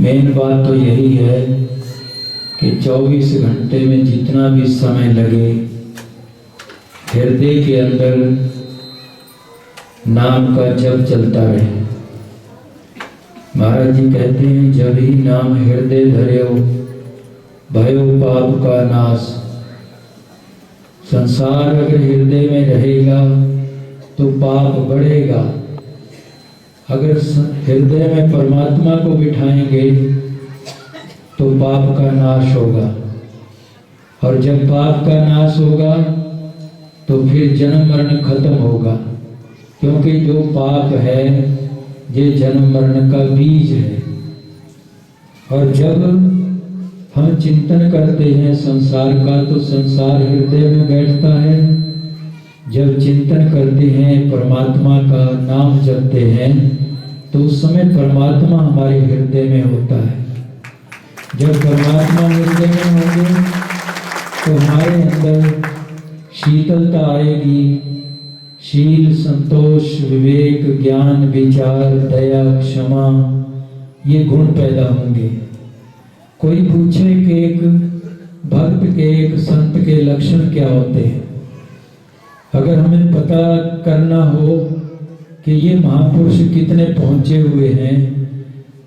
Main बात तो यही है कि 24 घंटे में जितना भी समय लगे हृदय के अंदर नाम का जप चलता रहे। महाराज जी कहते हैं, जब ही नाम हृदय धर्यो भयो पाप का नाश। संसार अगर हृदय में रहेगा तो पाप बढ़ेगा, अगर हृदय में परमात्मा को बिठाएंगे तो पाप का नाश होगा, और जब पाप का नाश होगा तो फिर जन्म मरण खत्म होगा, क्योंकि जो पाप है ये जन्म मरण का बीज है। और जब हम चिंतन करते हैं संसार का तो संसार हृदय में बैठता है, जब चिंतन करते हैं परमात्मा का नाम जपते हैं तो उस समय परमात्मा हमारे हृदय में होता है। जब परमात्मा हृदय में होंगे तो हमारे अंदर शीतलता आएगी, शील, संतोष, विवेक, ज्ञान, विचार, दया, क्षमा, ये गुण पैदा होंगे। कोई पूछे कि एक भक्त के, एक संत के लक्षण क्या होते हैं, अगर हमें पता करना हो कि ये महापुरुष कितने पहुंचे हुए हैं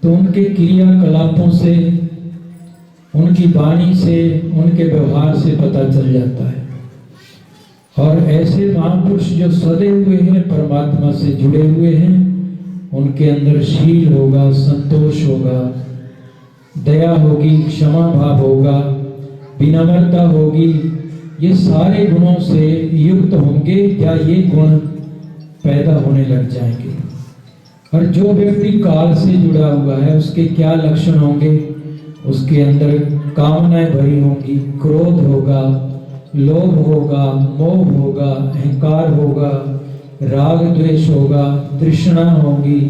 तो उनके क्रियाकलापों से, उनकी वाणी से, उनके व्यवहार से पता चल जाता है। और ऐसे महापुरुष जो सदे हुए हैं, परमात्मा से जुड़े हुए हैं, उनके अंदर शील होगा, संतोष होगा, दया होगी, क्षमा भाव होगा, विनम्रता होगी, ये सारे गुणों से युक्त होंगे या ये गुण पैदा होने लग जाएंगे। और जो व्यक्ति काल से जुड़ा हुआ है उसके क्या लक्षण होंगे, उसके अंदर कामनाएं भरी होंगी, क्रोध होगा, लोभ होगा, मोह होगा, अहंकार होगा, राग द्वेष होगा, तृष्णा होगी।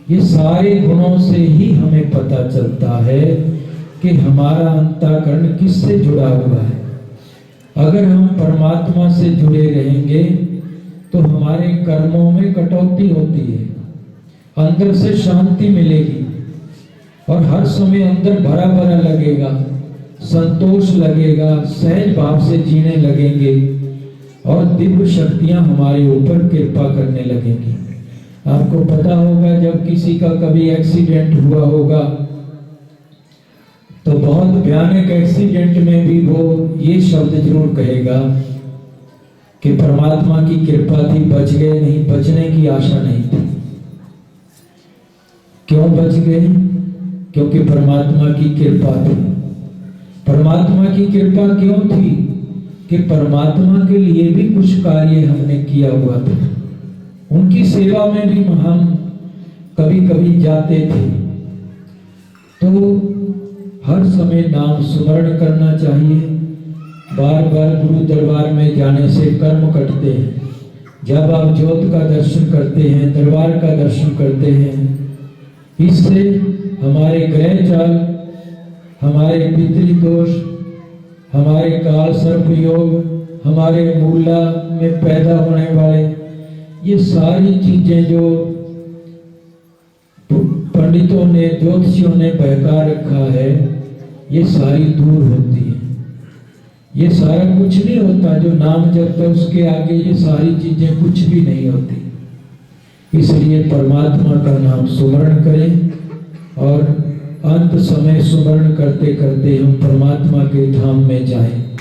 ये सारे गुणों से ही हमें पता चलता है कि हमारा अंतःकरण किससे जुड़ा हुआ है। अगर हम परमात्मा से जुड़े रहेंगे तो हमारे कर्मों में कटौती होती है, अंदर से शांति मिलेगी और हर समय अंदर भरा भरा लगेगा, संतोष लगेगा, सहज भाव से जीने लगेंगे और दिव्य शक्तियां हमारे ऊपर कृपा करने लगेंगी। आपको पता होगा जब किसी का कभी एक्सीडेंट हुआ होगा तो बहुत भयानक एक्सीडेंट में भी वो ये शब्द जरूर कहेगा कि परमात्मा की कृपा थी, बच गए, नहीं बचने की आशा नहीं थी। क्यों बच गए? क्योंकि परमात्मा की कृपा थी। परमात्मा की कृपा क्यों थी? कि परमात्मा के लिए भी कुछ कार्य हमने किया हुआ था, उनकी सेवा में भी हम कभी कभी जाते थे। तो हर समय नाम स्मरण करना चाहिए। बार बार गुरु दरबार में जाने से कर्म कटते हैं। जब आप ज्योत का दर्शन करते हैं, दरबार का दर्शन करते हैं, इससे हमारे ग्रह चाल, हमारे पितृदोष, हमारे काल सर्प योग, हमारे मूला में पैदा होने वाले ये सारी चीजें जो पंडितों ने, ज्योतिषियों ने बहका रखा है, ये सारी दूर होती है। ये सारा कुछ नहीं होता, जो नाम जपता है उसके आगे ये सारी चीजें कुछ भी नहीं होती। इसलिए परमात्मा का नाम सुमरण करें और अंत समय सुमरण करते करते हम परमात्मा के धाम में जाएं।